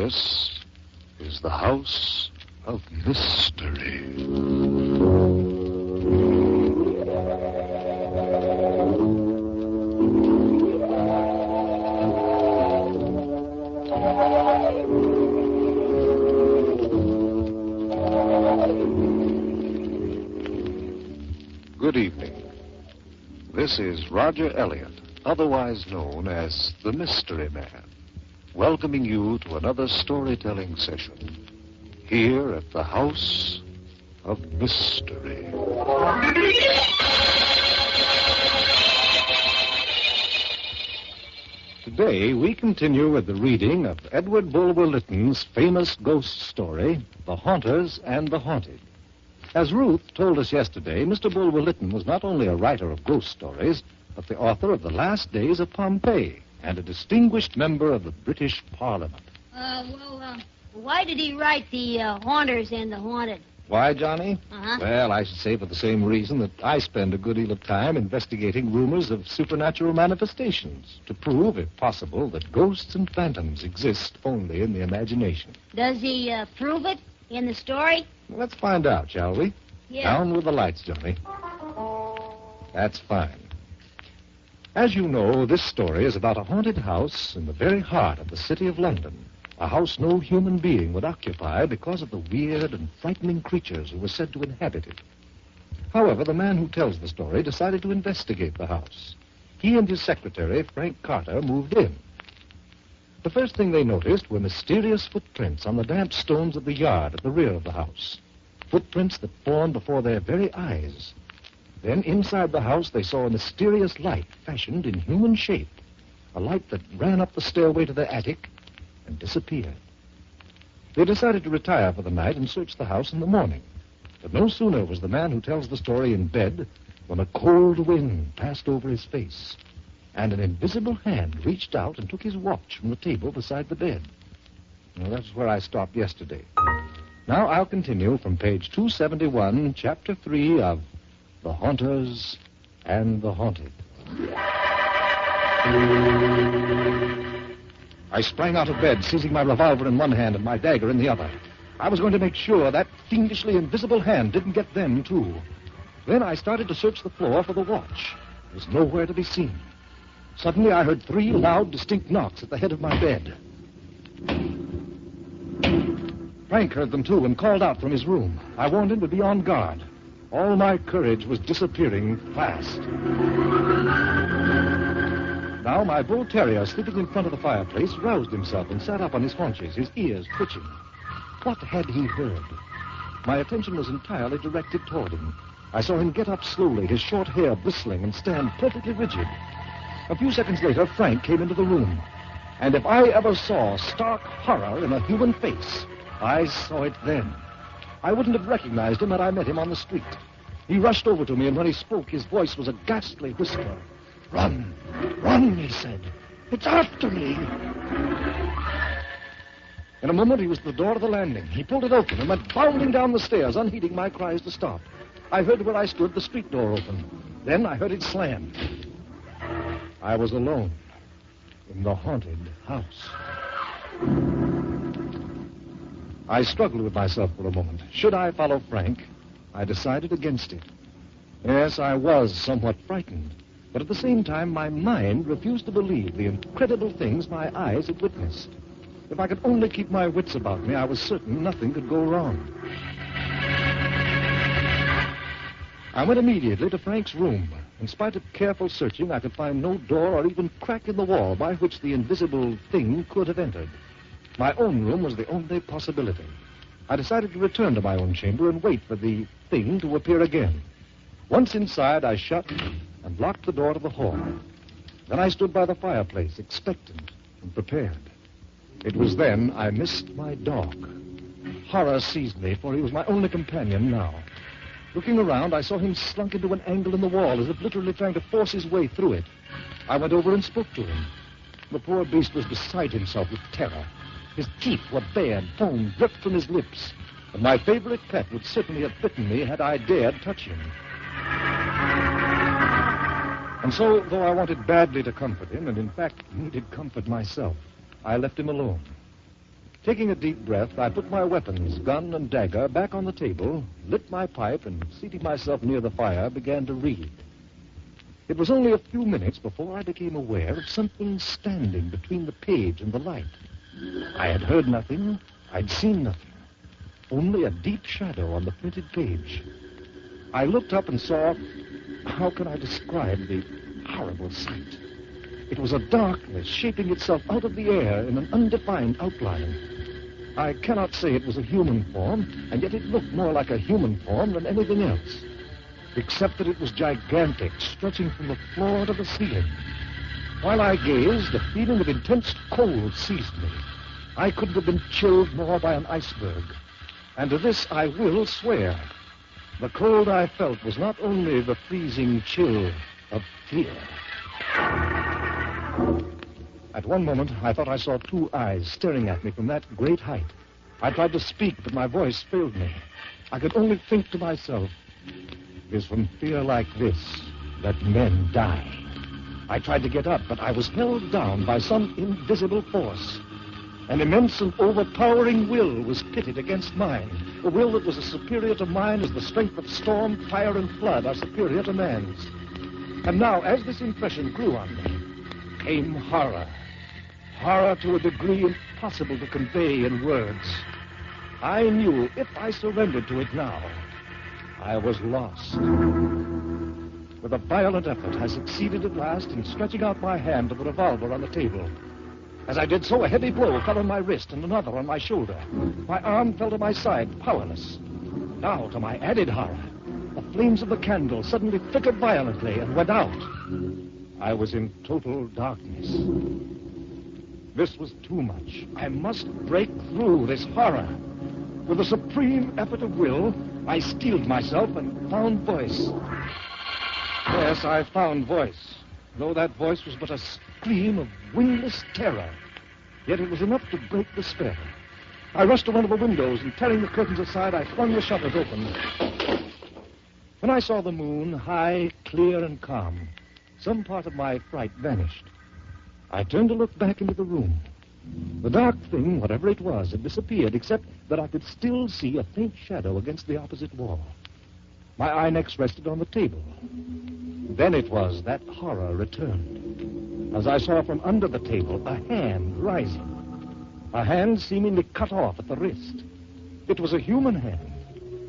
This is the House of Mystery. Good evening. This is Roger Elliott, otherwise known as the Mystery Man, welcoming you to another storytelling session here at the House of Mystery. Today, we continue with the reading of Edward Bulwer Lytton's famous ghost story, The Haunters and the Haunted. As Ruth told us yesterday, Mr. Bulwer Lytton was not only a writer of ghost stories, but the author of The Last Days of Pompeii and a distinguished member of the British Parliament. Why did he write The Haunters and the Haunted? Why, Johnny? Uh-huh. Well, I should say for the same reason that I spend a good deal of time investigating rumors of supernatural manifestations to prove, if possible, that ghosts and phantoms exist only in the imagination. Does he prove it in the story? Well, let's find out, shall we? Yeah. Down with the lights, Johnny. That's fine. As you know, this story is about a haunted house in the very heart of the city of London. A house no human being would occupy because of the weird and frightening creatures who were said to inhabit it. However, the man who tells the story decided to investigate the house. He and his secretary, Frank Carter, moved in. The first thing they noticed were mysterious footprints on the damp stones of the yard at the rear of the house. Footprints that formed before their very eyes. Then, inside the house, they saw a mysterious light fashioned in human shape. A light that ran up the stairway to the attic and disappeared. They decided to retire for the night and search the house in the morning. But no sooner was the man who tells the story in bed when a cold wind passed over his face, and an invisible hand reached out and took his watch from the table beside the bed. Well, that's where I stopped yesterday. Now I'll continue from page 271, chapter 3 of The Haunters and the Haunted. I sprang out of bed, seizing my revolver in one hand and my dagger in the other. I was going to make sure that fiendishly invisible hand didn't get them, too. Then I started to search the floor for the watch. It was nowhere to be seen. Suddenly, I heard 3 loud, distinct knocks at the head of my bed. Frank heard them, too, and called out from his room. I warned him to be on guard. All my courage was disappearing fast. Now, my bull terrier, sleeping in front of the fireplace, roused himself and sat up on his haunches, his ears twitching. What had he heard? My attention was entirely directed toward him. I saw him get up slowly, his short hair bristling, and stand perfectly rigid. A few seconds later, Frank came into the room. And if I ever saw stark horror in a human face, I saw it then. I wouldn't have recognized him had I met him on the street. He rushed over to me, and when he spoke, his voice was a ghastly whisper. "Run! Run!" he said. "It's after me!" In a moment, he was at the door of the landing. He pulled it open and went bounding down the stairs, unheeding my cries to stop. I heard where I stood the street door open. Then I heard it slam. I was alone in the haunted house. I struggled with myself for a moment. Should I follow Frank? I decided against it. Yes, I was somewhat frightened, but at the same time, my mind refused to believe the incredible things my eyes had witnessed. If I could only keep my wits about me, I was certain nothing could go wrong. I went immediately to Frank's room. In spite of careful searching, I could find no door or even crack in the wall by which the invisible thing could have entered. My own room was the only possibility. I decided to return to my own chamber and wait for the thing to appear again. Once inside, I shut and locked the door to the hall. Then I stood by the fireplace, expectant and prepared. It was then I missed my dog. Horror seized me, for he was my only companion now. Looking around, I saw him slunk into an angle in the wall, as if literally trying to force his way through it. I went over and spoke to him. The poor beast was beside himself with terror. His teeth were bared, foam dripped from his lips. And my favorite pet would certainly have bitten me had I dared touch him. And so, though I wanted badly to comfort him, and in fact needed comfort myself, I left him alone. Taking a deep breath, I put my weapons, gun and dagger, back on the table, lit my pipe, and seating myself near the fire, began to read. It was only a few minutes before I became aware of something standing between the page and the light. I had heard nothing. I'd seen nothing. Only a deep shadow on the printed page. I looked up and saw... How can I describe the horrible sight? It was a darkness shaping itself out of the air in an undefined outline. I cannot say it was a human form, and yet it looked more like a human form than anything else, except that it was gigantic, stretching from the floor to the ceiling. While I gazed, a feeling of intense cold seized me. I couldn't have been chilled more by an iceberg. And to this I will swear. The cold I felt was not only the freezing chill of fear. At one moment, I thought I saw two eyes staring at me from that great height. I tried to speak, but my voice failed me. I could only think to myself, it is from fear like this that men die. I tried to get up, but I was held down by some invisible force. An immense and overpowering will was pitted against mine, a will that was as superior to mine as the strength of storm, fire, and flood are superior to man's. And now, as this impression grew on me, came horror. Horror to a degree impossible to convey in words. I knew if I surrendered to it now, I was lost. With a violent effort, I succeeded at last in stretching out my hand to the revolver on the table. As I did so, a heavy blow fell on my wrist and another on my shoulder. My arm fell to my side, powerless. Now, to my added horror, the flames of the candle suddenly flickered violently and went out. I was in total darkness. This was too much. I must break through this horror. With a supreme effort of will, I steeled myself and found voice. Yes, I found voice, though that voice was but a scream of wingless terror. Yet it was enough to break the spell. I rushed to one of the windows, and tearing the curtains aside, I flung the shutters open. When I saw the moon, high, clear, and calm, some part of my fright vanished. I turned to look back into the room. The dark thing, whatever it was, had disappeared, except that I could still see a faint shadow against the opposite wall. My eye next rested on the table. Then it was that horror returned, as I saw from under the table a hand rising, a hand seemingly cut off at the wrist. It was a human hand,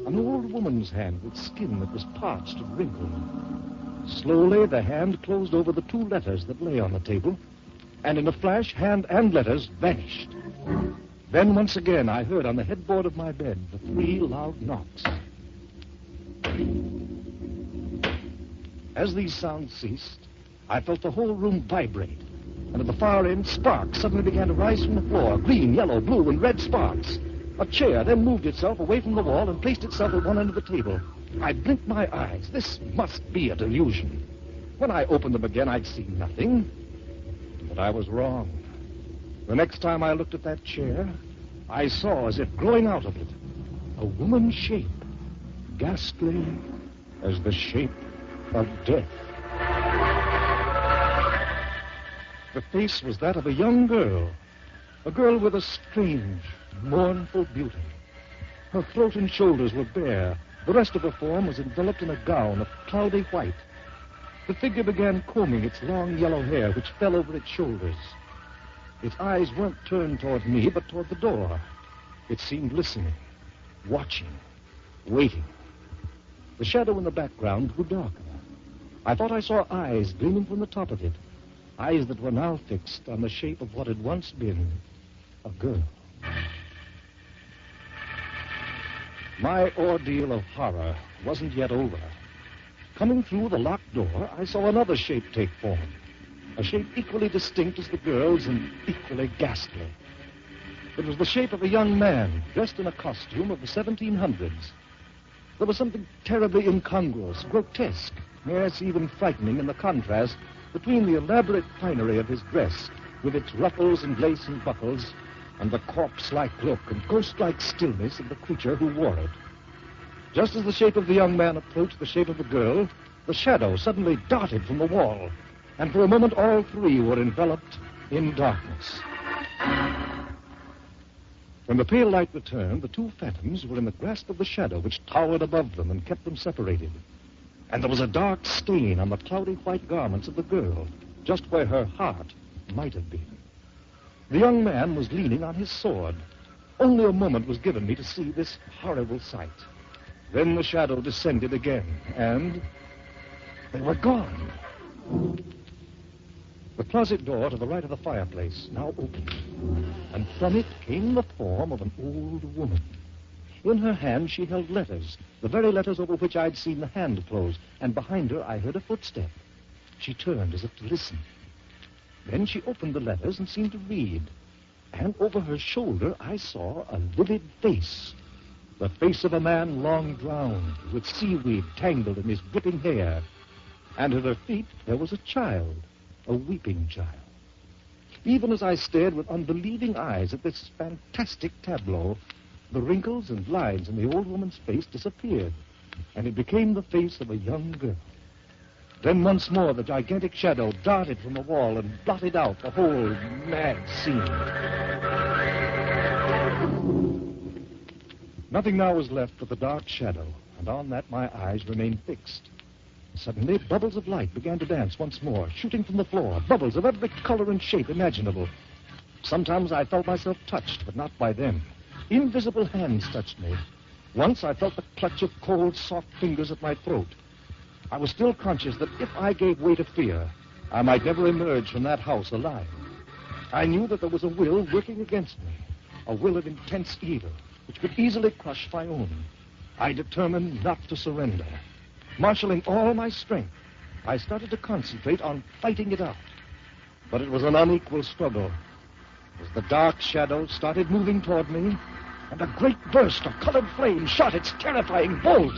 an old woman's hand with skin that was parched and wrinkled. Slowly, the hand closed over the two letters that lay on the table, and in a flash, hand and letters vanished. Then, once again, I heard on the headboard of my bed the 3 loud knocks. As these sounds ceased, I felt the whole room vibrate, and at the far end, sparks suddenly began to rise from the floor, green, yellow, blue, and red sparks. A chair then moved itself away from the wall and placed itself at one end of the table. I blinked my eyes. This must be a delusion. When I opened them again, I'd seen nothing. But I was wrong. The next time I looked at that chair, I saw, as if growing out of it, a woman's shape, ghastly as the shape of death. The face was that of a young girl, a girl with a strange, mournful beauty. Her throat and shoulders were bare. The rest of her form was enveloped in a gown of cloudy white. The figure began combing its long yellow hair, which fell over its shoulders. Its eyes weren't turned toward me, but toward the door. It seemed listening, watching, waiting. The shadow in the background grew darker. I thought I saw eyes gleaming from the top of it, eyes that were now fixed on the shape of what had once been a girl. My ordeal of horror wasn't yet over. Coming through the locked door, I saw another shape take form, a shape equally distinct as the girl's and equally ghastly. It was the shape of a young man dressed in a costume of the 1700s. There was something terribly incongruous, grotesque, yes, even frightening in the contrast between the elaborate finery of his dress, with its ruffles and lace and buckles, and the corpse-like look and ghost-like stillness of the creature who wore it. Just as the shape of the young man approached the shape of the girl, the shadow suddenly darted from the wall, and for a moment all three were enveloped in darkness. When the pale light returned, the two phantoms were in the grasp of the shadow which towered above them and kept them separated. And there was a dark stain on the cloudy white garments of the girl, just where her heart might have been. The young man was leaning on his sword. Only a moment was given me to see this horrible sight. Then the shadow descended again, and they were gone. The closet door to the right of the fireplace now opened, and from it came the form of an old woman. In her hand she held letters, the very letters over which I'd seen the hand close, and behind her I heard a footstep. She turned as if to listen. Then she opened the letters and seemed to read, and over her shoulder I saw a livid face, the face of a man long drowned, with seaweed tangled in his dripping hair, and at her feet there was a child, a weeping child. Even as I stared with unbelieving eyes at this fantastic tableau, the wrinkles and lines in the old woman's face disappeared, and it became the face of a young girl. Then once more the gigantic shadow darted from the wall and blotted out the whole mad scene. Nothing now was left but the dark shadow, and on that my eyes remained fixed. Suddenly, bubbles of light began to dance once more, shooting from the floor, bubbles of every color and shape imaginable. Sometimes I felt myself touched, but not by them. Invisible hands touched me. Once I felt the clutch of cold, soft fingers at my throat. I was still conscious that if I gave way to fear, I might never emerge from that house alive. I knew that there was a will working against me, a will of intense evil, which could easily crush my own. I determined not to surrender. Marshaling all my strength, I started to concentrate on fighting it out. But it was an unequal struggle. As the dark shadow started moving toward me, and a great burst of colored flame shot its terrifying bolt,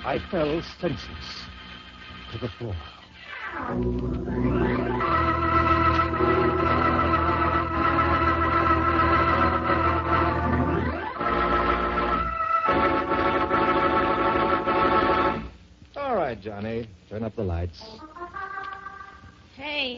I fell senseless to the floor. All right, Johnny, turn up the lights. Hey,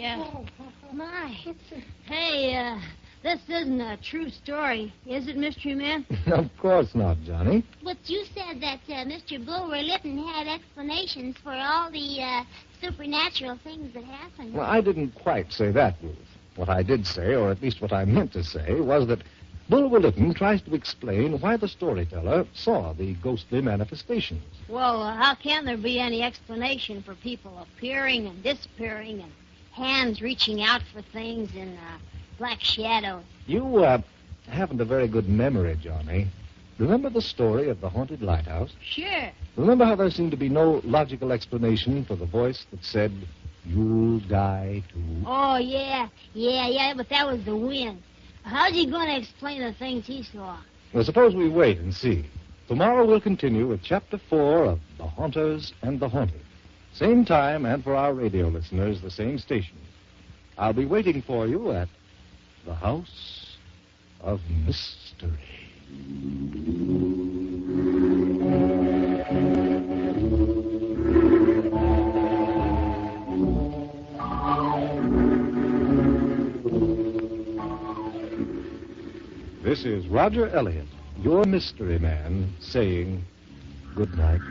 Hey, this isn't a true story, is it, Mystery Man? Of course not, Johnny. But you said that Mr. Bulwer Lytton had explanations for all the supernatural things that happened. Well, I didn't quite say that, Ruth. What I did say, or at least what I meant to say, was that Bulwer Lytton tries to explain why the storyteller saw the ghostly manifestations. Well, how can there be any explanation for people appearing and disappearing and hands reaching out for things in black shadows? You haven't a very good memory, Johnny. Remember the story of the haunted lighthouse? Sure. Remember how there seemed to be no logical explanation for the voice that said, "You'll die too"? Oh, yeah, but that was the wind. How's he going to explain the things he saw? Well, suppose we wait and see. Tomorrow we'll continue with Chapter 4 of The Haunters and the Haunted. Same time, and for our radio listeners, the same station. I'll be waiting for you at the House of Mystery. This is Roger Elliott, your mystery man, saying good night.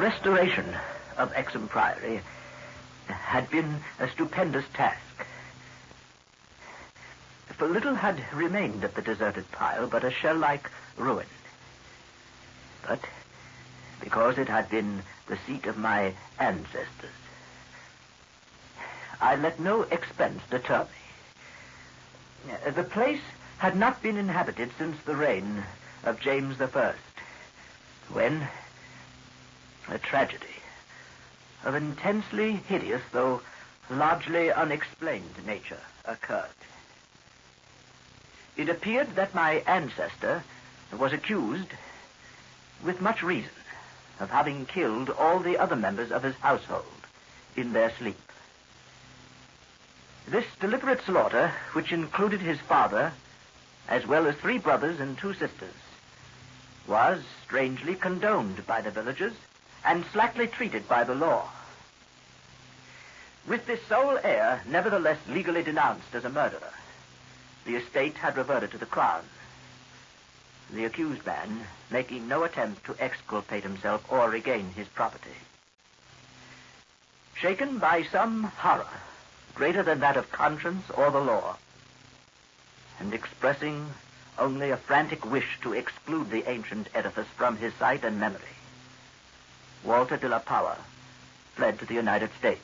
restoration of Exham Priory had been a stupendous task. For little had remained of the deserted pile but a shell-like ruin. But because it had been the seat of my ancestors, I let no expense deter me. The place had not been inhabited since the reign of James I, when a tragedy of intensely hideous, though largely unexplained nature occurred. It appeared that my ancestor was accused, with much reason, of having killed all the other members of his household in their sleep. This deliberate slaughter, which included his father, as well as 3 brothers and 2 sisters, was strangely condoned by the villagers and slackly treated by the law. With this sole heir nevertheless legally denounced as a murderer, the estate had reverted to the crown, the accused man making no attempt to exculpate himself or regain his property. Shaken by some horror greater than that of conscience or the law, and expressing only a frantic wish to exclude the ancient edifice from his sight and memory, Walter de la Power fled to the United States,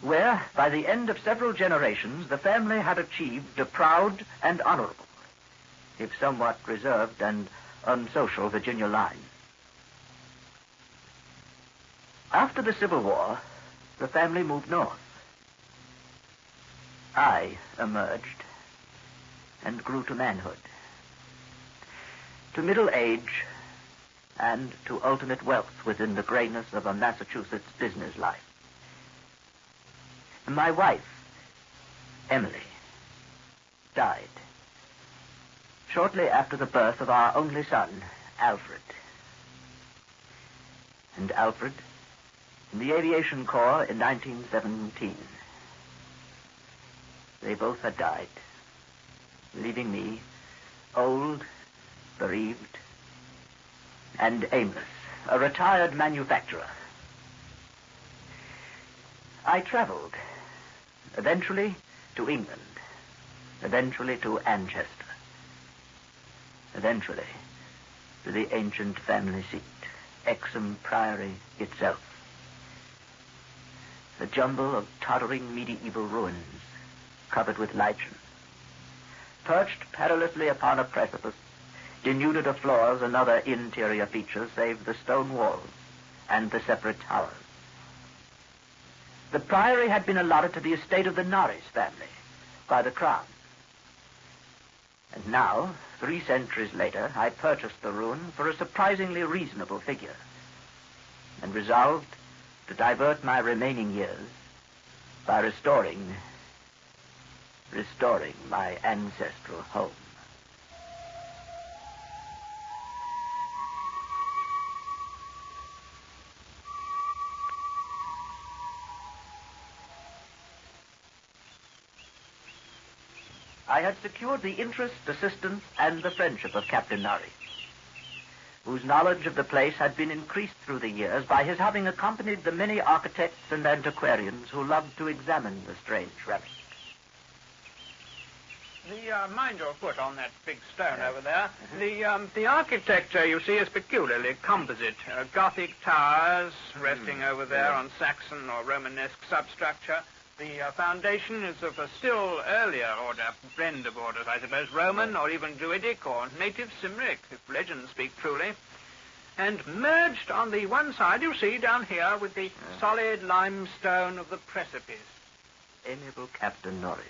where, by the end of several generations, the family had achieved a proud and honorable, if somewhat reserved and unsocial, Virginia line. After the Civil War, the family moved north. I emerged and grew to manhood, to middle age, and to ultimate wealth within the grayness of a Massachusetts business life. My wife, Emily, died shortly after the birth of our only son, Alfred. And Alfred, in the Aviation Corps in 1917. They both had died, leaving me old, bereaved, and aimless, a retired manufacturer. I traveled, eventually to England, eventually to Anchester, eventually to the ancient family seat, Exham Priory itself. A jumble of tottering medieval ruins, covered with lichen, perched perilously upon a precipice, denuded of floors and other interior features save the stone walls and the separate towers. The priory had been allotted to the estate of the Norris family by the crown. And now, 3 centuries later, I purchased the ruin for a surprisingly reasonable figure, and resolved to divert my remaining years by restoring my ancestral home. I had secured the interest, assistance, and the friendship of Captain Norris, whose knowledge of the place had been increased through the years by his having accompanied the many architects and antiquarians who loved to examine the strange relic. Mind your foot on that big stone over there. The architecture, you see, is peculiarly composite. Gothic towers resting over there on Saxon or Romanesque substructure. The foundation is of a still earlier order, blend of orders, I suppose, Roman or even Druidic or native Cymric, if legends speak truly. And merged on the one side, you see, down here, with the solid limestone of the precipice. Amiable Captain Norris.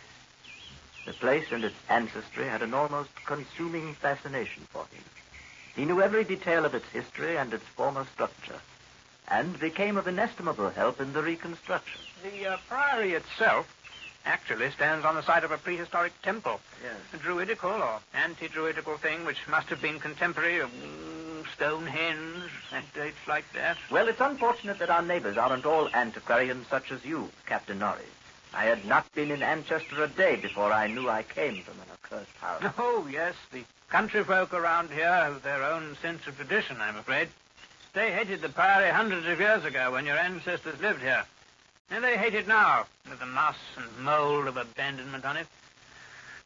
The place and its ancestry had an almost consuming fascination for him. He knew every detail of its history and its former structure, and became of inestimable help in the reconstruction. The priory itself actually stands on the site of a prehistoric temple. Yes. A druidical or anti-druidical thing which must have been contemporary of Stonehenge and dates like that. Well, it's unfortunate that our neighbors aren't all antiquarians such as you, Captain Norris. I had not been in Anchester a day before I knew I came from an accursed house. Oh, yes, the country folk around here have their own sense of tradition, I'm afraid. They hated the prairie hundreds of years ago when your ancestors lived here. And they hate it now, with the moss and mold of abandonment on it.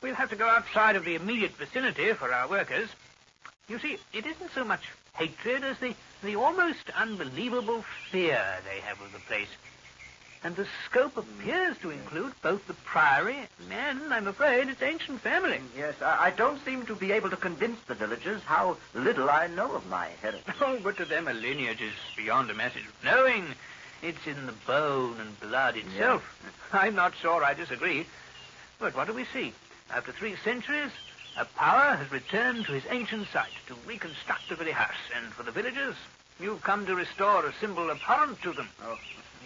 We'll have to go outside of the immediate vicinity for our workers. You see, it isn't so much hatred as the almost unbelievable fear they have of the place. And the scope appears to include both the priory and, I'm afraid, its ancient family. Yes, I don't seem to be able to convince the villagers how little I know of my heritage. Oh, but to them a lineage is beyond a matter of knowing. It's in the bone and blood itself. Yeah. I'm not sure I disagree. But what do we see? After 3 centuries, a power has returned to his ancient site to reconstruct the very house. And for the villagers, you've come to restore a symbol abhorrent to them. Oh.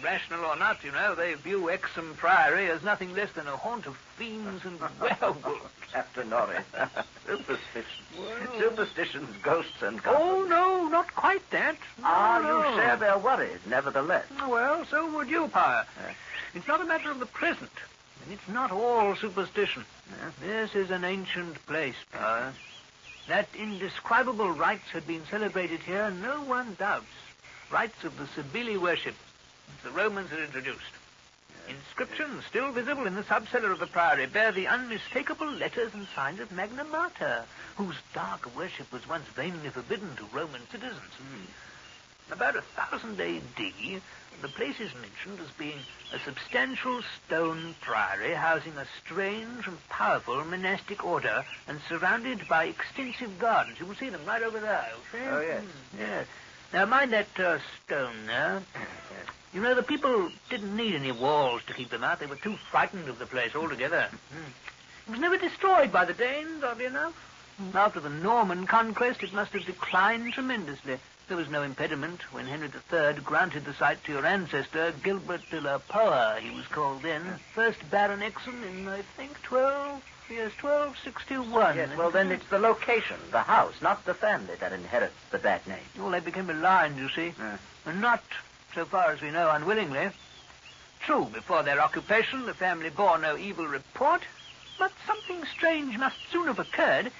Rational or not, they view Exham Priory as nothing less than a haunt of fiends and werewolves. Captain Norris, superstitions, ghosts, and... Oh, no, not quite that. No. You share their worries, nevertheless. Well, so would you, Power. It's not a matter of the present, and it's not all superstition. This is an ancient place, Power. That indescribable rites had been celebrated here, no one doubts. Rites of the Cybele worship the Romans had introduced. Inscriptions still visible in the subcellar of the priory bear the unmistakable letters and signs of Magna Mater, whose dark worship was once vainly forbidden to Roman citizens. About 1000 A.D., the place is mentioned as being a substantial stone priory housing a strange and powerful monastic order and surrounded by extensive gardens. You will see them right over there. Oh, yes. Yes. Now, mind that stone there. The people didn't need any walls to keep them out. They were too frightened of the place altogether. It was never destroyed by the Danes, oddly enough. After the Norman conquest, it must have declined tremendously. There was no impediment when Henry III granted the site to your ancestor, Gilbert de la Poer, he was called then, first Baron Exham in, I think, 1261. Yes, well, then it's the location, the house, not the family that inherits the bad name. Well, they became aligned, you see, and not, so far as we know, unwillingly. True, before their occupation, the family bore no evil report, but something strange must soon have occurred.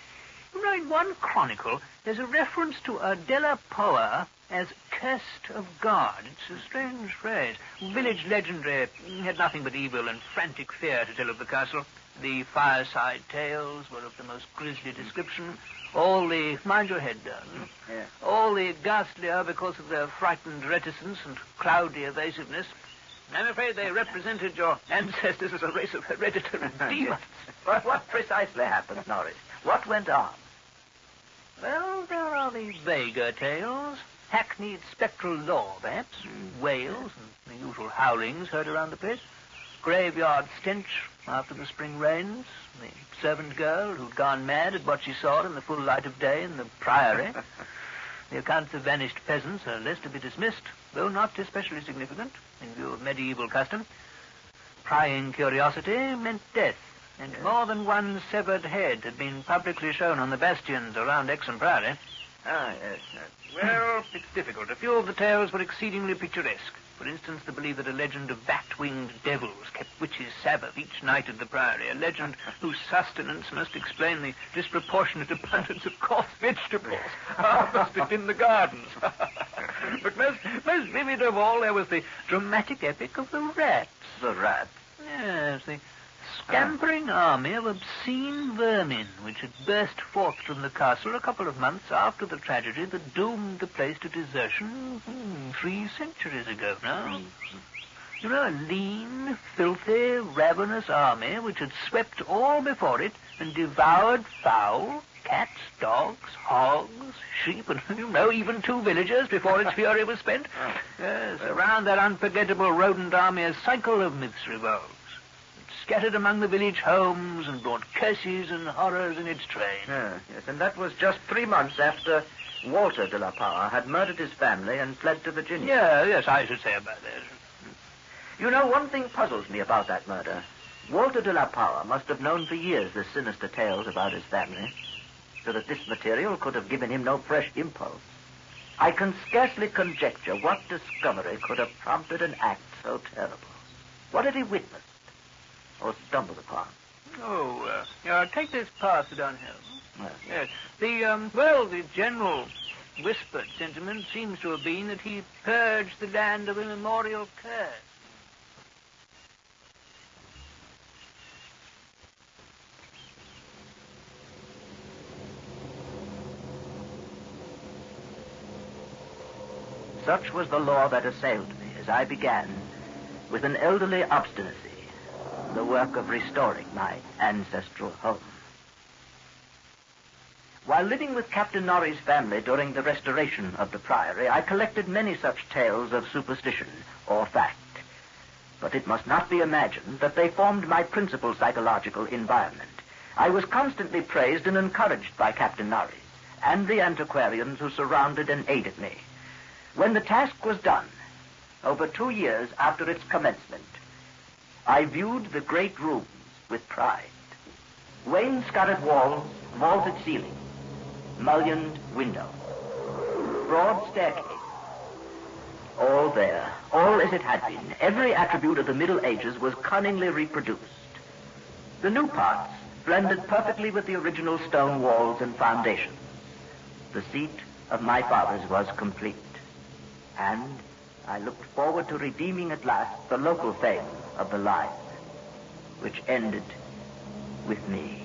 In one chronicle, there's a reference to a de la Poer as cursed of God. It's a strange phrase. Village legendary had nothing but evil and frantic fear to tell of the castle. The fireside tales were of the most grisly description. Mind your head, darling. Yeah. All the ghastlier because of their frightened reticence and cloudy evasiveness. I'm afraid they represented your ancestors as a race of hereditary demons. But what precisely happened, Norris? What went on? Well, there are the vaguer tales. Hackneyed spectral lore, perhaps. Wails and the usual howlings heard around the place. Graveyard stench after the spring rains. The servant girl who'd gone mad at what she saw in the full light of day in the priory. The accounts of vanished peasants are less to be dismissed, though not especially significant in view of medieval custom. Prying curiosity meant death, and more than one severed head had been publicly shown on the bastions around Exham Priory. Ah, yes. Well, it's difficult. A few of the tales were exceedingly picturesque. For instance, the belief that a legend of bat-winged devils kept witches' Sabbath each night at the priory, a legend whose sustenance must explain the disproportionate abundance of coarse vegetables harvested in the gardens. But most vivid of all, there was the dramatic epic of the rats. The rats? Yes, the scampering army of obscene vermin which had burst forth from the castle a couple of months after the tragedy that doomed the place to desertion 3 centuries ago now. A lean, filthy, ravenous army which had swept all before it and devoured fowl, cats, dogs, hogs, sheep, and, even 2 villagers before its fury was spent. Yes, around that unforgettable rodent army a cycle of myths revolves. Scattered among the village homes and brought curses and horrors in its train. Yes, and that was just 3 months after Walter de la Poer had murdered his family and fled to Virginia. Yes, I should say about that. One thing puzzles me about that murder. Walter de la Poer must have known for years the sinister tales about his family, so that this material could have given him no fresh impulse. I can scarcely conjecture what discovery could have prompted an act so terrible. What had he witnessed or stumbled upon? Take this path downhill. Well, Yes. The general whispered sentiment seems to have been that he purged the land of immemorial curse. Such was the law that assailed me as I began, with an elderly obstinacy, the work of restoring my ancestral home. While living with Captain Norrie's family during the restoration of the priory, I collected many such tales of superstition or fact. But it must not be imagined that they formed my principal psychological environment. I was constantly praised and encouraged by Captain Norries and the antiquarians who surrounded and aided me. When the task was done, over 2 years after its commencement, I viewed the great rooms with pride. Wainscoted walls, vaulted ceilings, mullioned windows, broad staircase, all there, all as it had been. Every attribute of the Middle Ages was cunningly reproduced. The new parts blended perfectly with the original stone walls and foundations. The seat of my fathers was complete, and I looked forward to redeeming at last the local fame of the line, which ended with me.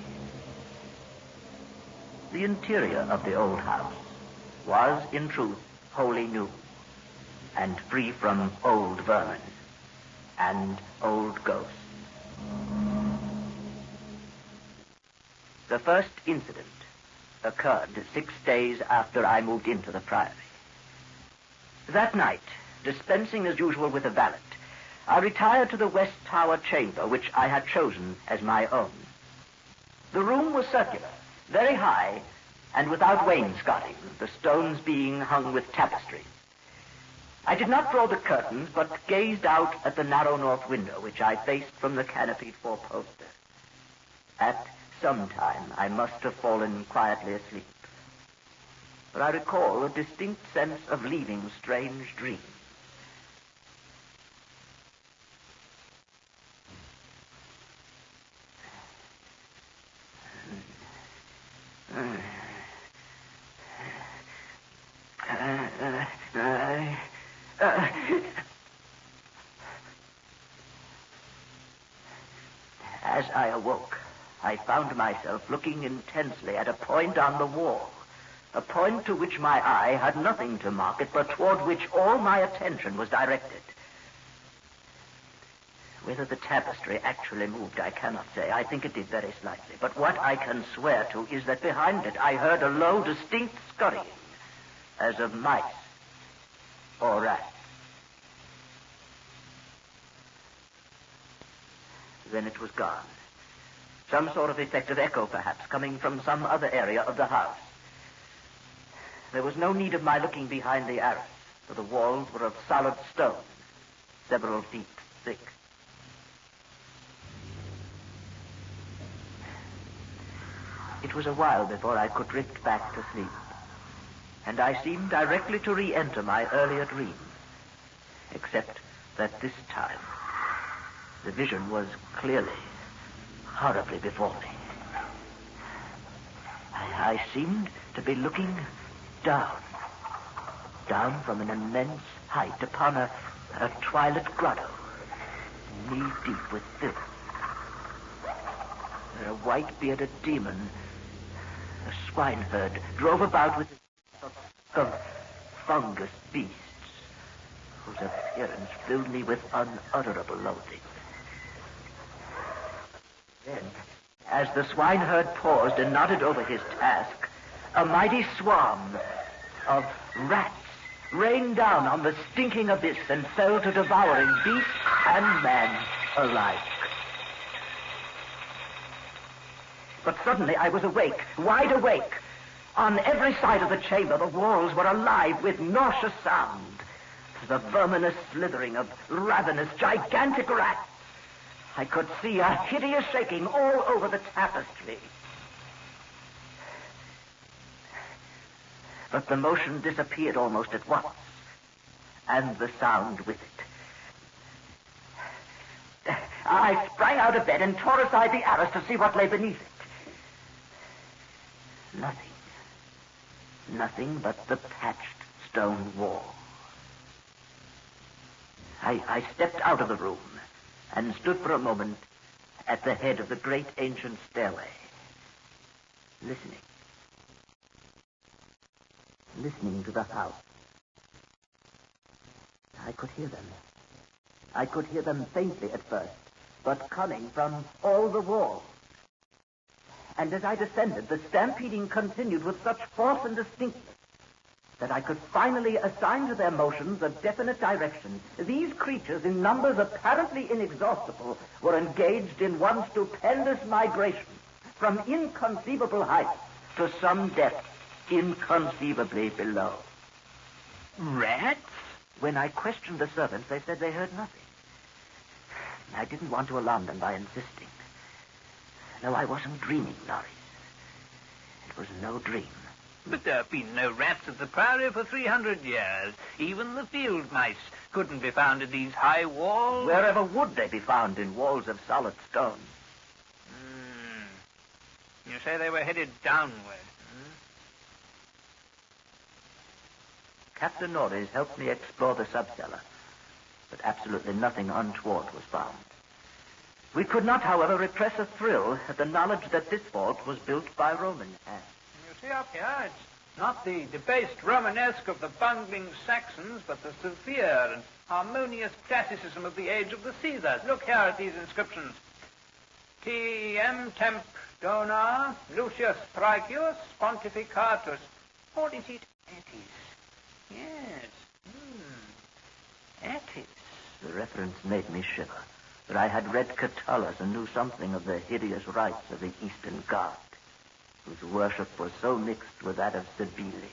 The interior of the old house was, in truth, wholly new, and free from old vermin and old ghosts. The first incident occurred 6 days after I moved into the priory. That night, dispensing as usual with a valet, I retired to the West Tower chamber, which I had chosen as my own. The room was circular, very high, and without wainscoting, the stones being hung with tapestry. I did not draw the curtains, but gazed out at the narrow north window, which I faced from the canopied four-poster. At some time, I must have fallen quietly asleep, but I recall a distinct sense of leaving strange dreams. As I awoke, I found myself looking intensely at a point on the wall, a point to which my eye had nothing to market, but toward which all my attention was directed. Whether the tapestry actually moved, I cannot say. I think it did very slightly. But what I can swear to is that behind it I heard a low, distinct scurrying, as of mice or rats. Then it was gone. Some sort of effect of echo, perhaps, coming from some other area of the house. There was no need of my looking behind the arras, for the walls were of solid stone, several feet thick. It was a while before I could drift back to sleep, and I seemed directly to re-enter my earlier dream, except that this time the vision was clearly, horribly before me. I seemed to be looking down from an immense height upon a twilit grotto, knee-deep with filth, where a white-bearded demon, a swineherd, drove about with of fungus beasts, whose appearance filled me with unutterable loathing. Then, as the swineherd paused and nodded over his task, a mighty swarm of rats rained down on the stinking abyss and fell to devouring beast and man alike. But suddenly I was awake, wide awake. On every side of the chamber, the walls were alive with nauseous sound, the verminous slithering of ravenous, gigantic rats. I could see a hideous shaking all over the tapestry. But the motion disappeared almost at once, and the sound with it. I sprang out of bed and tore aside the arras to see what lay beneath it. Nothing. Nothing but the patched stone wall. I stepped out of the room and stood for a moment at the head of the great ancient stairway, listening to the house. I could hear them. I could hear them faintly at first, but coming from all the walls. And as I descended, the stampeding continued with such force and distinctness that I could finally assign to their motions a definite direction. These creatures, in numbers apparently inexhaustible, were engaged in one stupendous migration from inconceivable heights to some depth inconceivably below. Rats? When I questioned the servants, they said they heard nothing. I didn't want to alarm them by insisting. No, I wasn't dreaming, Norris. It was no dream. But there have been no rats at the Priory for 300 years. Even the field mice couldn't be found in these high walls. Wherever would they be found in walls of solid stone? You say they were headed downward. Captain Norris helped me explore the subcellar, but absolutely nothing untoward was found. We could not, however, repress a thrill at the knowledge that this vault was built by Roman hands. You see up here, it's not the debased Romanesque of the bungling Saxons, but the severe and harmonious classicism of the age of the Caesars. Look here at these inscriptions. T.M. Temp Dona Lucius Praecius Pontificatus. Or is it Attis? Yes. Attis. The reference made me shiver, but I had read Catullus and knew something of the hideous rites of the Eastern God, whose worship was so mixed with that of Cybele.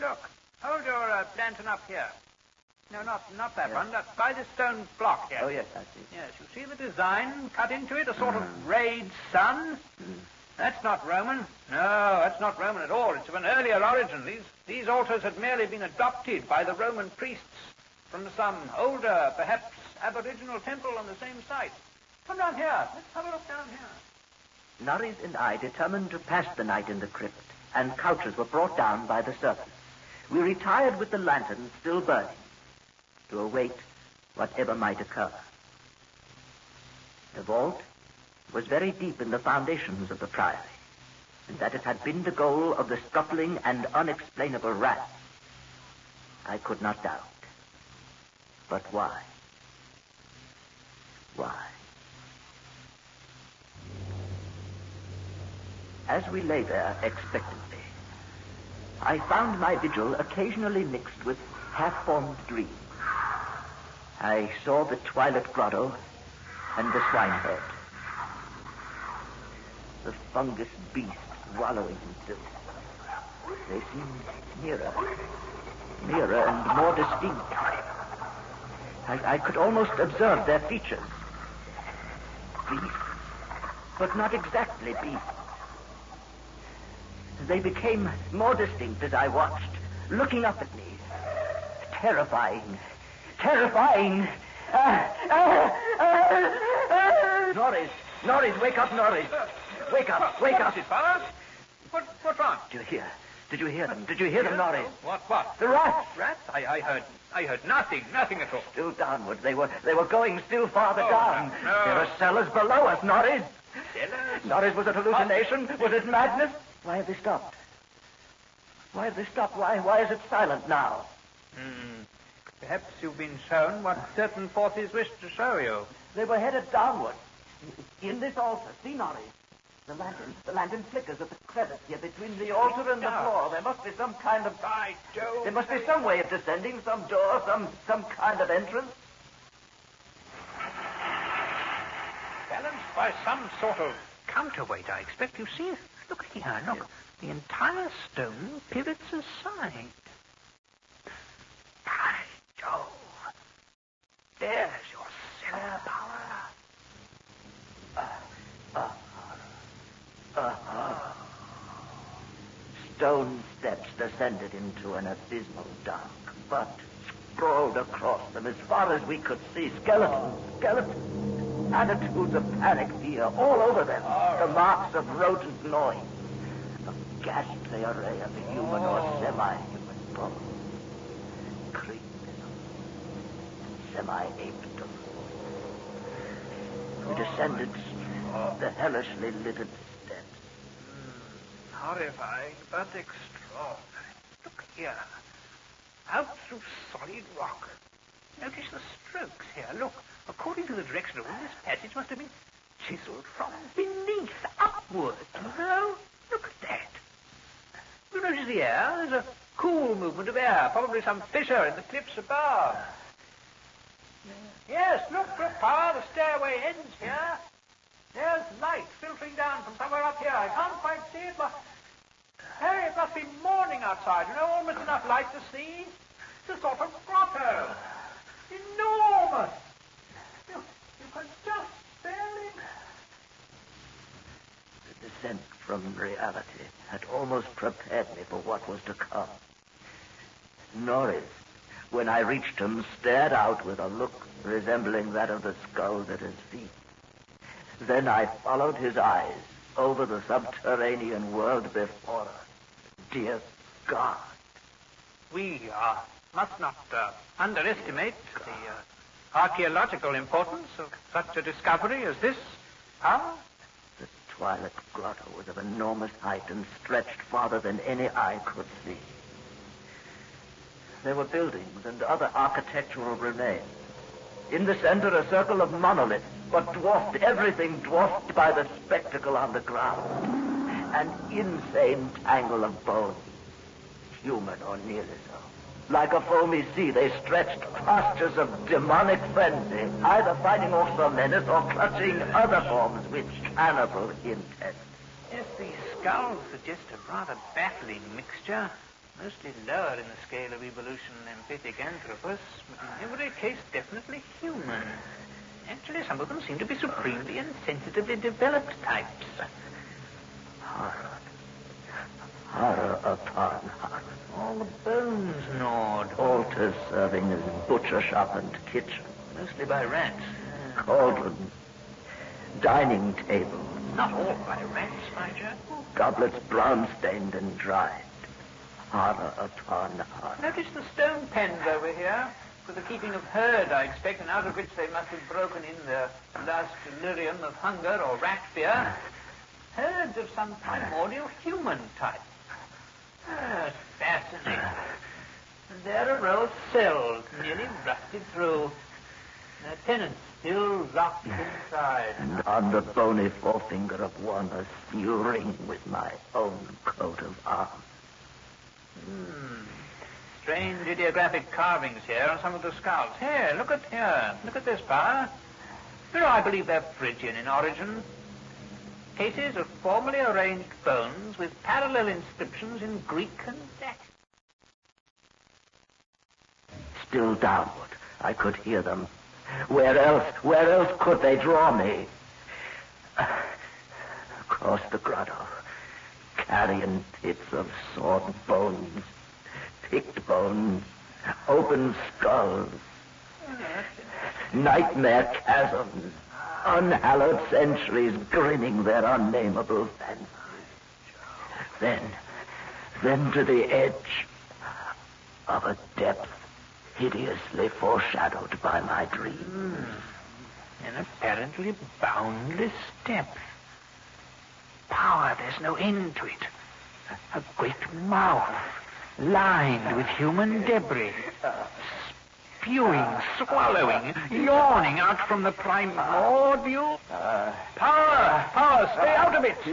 Look, hold your lantern up here. No, not that one. That's by this stone block here. Oh, yes, I see. Yes, you see the design cut into it? A sort of rayed sun? That's not Roman. No, that's not Roman at all. It's of an earlier origin. These altars had merely been adopted by the Roman priests from some older, perhaps aboriginal temple on the same site. Come down here. Let's have a look down here. Norris and I determined to pass the night in the crypt, and couches were brought down by the servants. We retired with the lantern still burning to await whatever might occur. The vault was very deep in the foundations of the priory, and that it had been the goal of the scuttling and unexplainable rats, I could not doubt. But why? Why? As we lay there expectantly, I found my vigil occasionally mixed with half-formed dreams. I saw the twilit grotto and the swineherd, the fungus beast wallowing in filth. They seemed nearer and more distinct. I could almost observe their features. Beast, but not exactly beast. They became more distinct as I watched, looking up at me. Terrifying. Norris, wake up, Norris. Wake up. What is it, fellas? What's wrong? Did you hear them? Did you hear them, Norris? What? The rats. Rats? I heard nothing at all. Still downward. They were going still farther down. No. There are cellars below us, Norris. Cellars? Norris, was it hallucination? Was it madness? Why have they stopped? Why is it silent now? Perhaps you've been shown what certain forces wish to show you. They were headed downward. In this altar. See, Norris? The lantern flickers at the crevice here between the altar and the floor. There must be some kind of... By Jove! There must be some way of descending, some door, some kind of entrance. Balanced by some sort of counterweight, I expect. You see? Look here, look. Yes. The entire stone pivots aside. By Jove! There's your cellar power. Stone steps descended into an abysmal dark, but sprawled across them as far as we could see. Skeletons. Attitudes of panic fear all over them. The marks of rodent gnawing. ghastly array of human or semi-human bones, creeping and semi-aped. We descended the hellishly littered steps. Horrifying, but extraordinary. Look here. Out through solid rock. Notice the strokes here. Look, according to the direction of all this passage must have been chiseled from beneath upwards. No? Look at that. You notice the air? There's a cool movement of air, probably some fissure in the cliffs above. Yes, look, Pa, the stairway ends here. There's light filtering down from somewhere up here. I can't quite see it, but... Hey, it must be morning outside. You know, almost enough light to see. It's a sort of grotto. Enormous. You can just barely... The descent from reality had almost prepared me for what was to come. Norris, when I reached him, stared out with a look resembling that of the skulls at his feet. Then I followed his eyes over the subterranean world before us. Dear God. We must not underestimate the archaeological importance of such a discovery as this. The Twilit Grotto was of enormous height and stretched farther than any eye could see. There were buildings and other architectural remains. In the center, a circle of monoliths, but dwarfed, everything dwarfed by the spectacle on the ground. An insane tangle of bones, human or nearly so. Like a foamy sea, they stretched postures of demonic frenzy, either fighting off some menace or clutching other forms with cannibal intent. Yes, these skulls suggest a rather baffling mixture. Mostly lower in the scale of evolution than Pithecanthropus, but in every case definitely human. Actually, some of them seem to be supremely and sensitively developed types. Horror upon horror. All the bones gnawed. Altars serving as butcher shop and kitchen. Mostly by rats. Cauldrons. Dining tables. Not all by rats, my Jack. Goblets brown-stained and dried. Horror upon horror. Notice the stone pens over here, for the keeping of herd, I expect, and out of which they must have broken in their last delirium of hunger or rat fear. Herds of some primordial human type. That's fascinating. And there are a row of cells, nearly rusted through. Their tenants still locked inside. And on the bony forefinger of one, a steel ring with my own coat of arms. Strange ideographic carvings here on some of the skulls. Here, look at here. Look at this, Pa. Here, I believe they're Phrygian in origin. Cases of formally arranged bones with parallel inscriptions in Greek and Latin. Still downward, I could hear them. Where else could they draw me? Across the grotto, carrion pits of sawed bones, picked bones, open skulls, nightmare chasms, unhallowed centuries grinning their unnameable fancies. Then to the edge of a depth hideously foreshadowed by my dreams. An apparently boundless depth. Power, there's no end to it. A great mouth, lined with human debris. Spewing, swallowing, yawning out from the primordial... Power, stay out of it,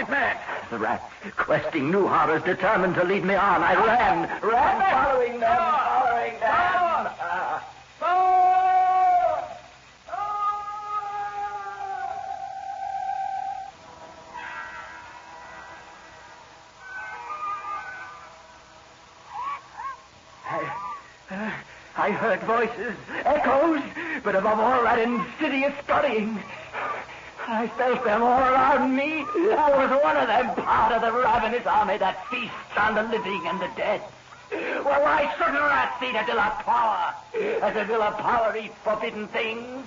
man! The rats, questing new horrors, determined to lead me on. I ran, following them. I heard voices, echoes, but above all that insidious scurrying. I felt them all around me. I was one of them, part of the ravenous army that feasts on the living and the dead. Well, why shouldn't rats eat a deal of power? As a deal of power eat forbidden things?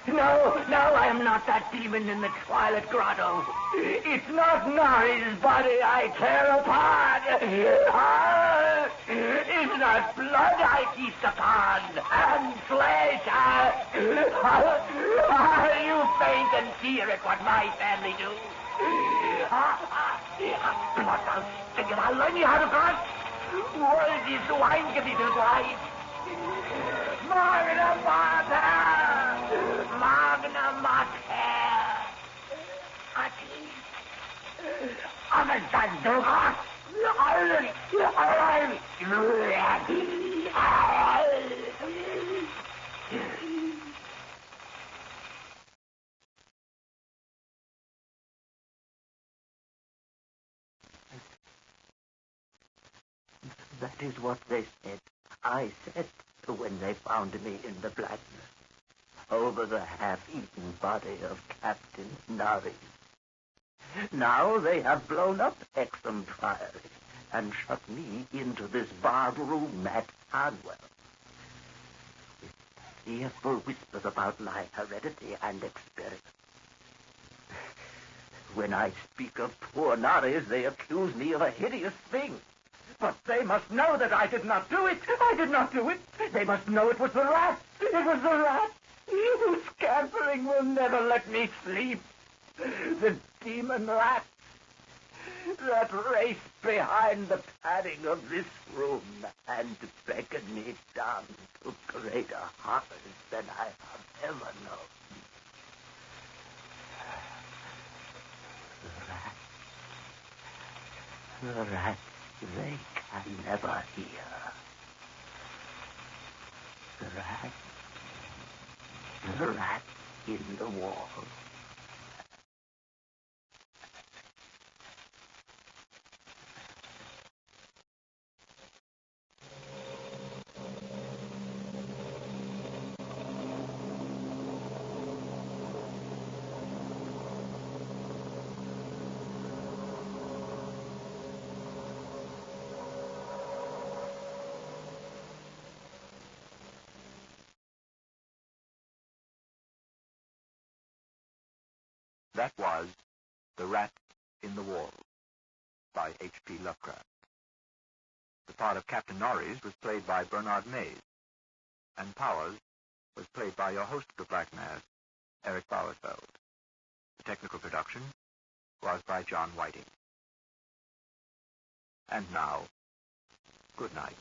No, I am not that demon in the Twilight Grotto. It's not Nari's body I tear apart. It's not blood I feast upon, and flesh. You faint and tear at what my family do. Bloodhouse, I'll learn you how to grunt. World is wine cathedral wine. Magna Mater! Magna Mater! Amasanduka! That is what they said. I said when they found me in the blackness, over the half-eaten body of Captain Nari. Now they have blown up Exum Priory and shut me into this barred room at Hanwell. With fearful whispers about my heredity and experience. When I speak of poor Naris, they accuse me of a hideous thing. But they must know that I did not do it. I did not do it. They must know it was the rat. It was the rat whose scampering will never let me sleep. The demon rat that raced behind the padding of this room and beckoned me down to greater horrors than I have ever known. The rat they can never hear. The rat in the wall. That was The Rat in the Wall by H.P. Lovecraft. The part of Captain Norris was played by Bernard Mays, and Powers was played by your host of the Black Mass, Eric Bauersfeld. The technical production was by John Whiting. And now, good night.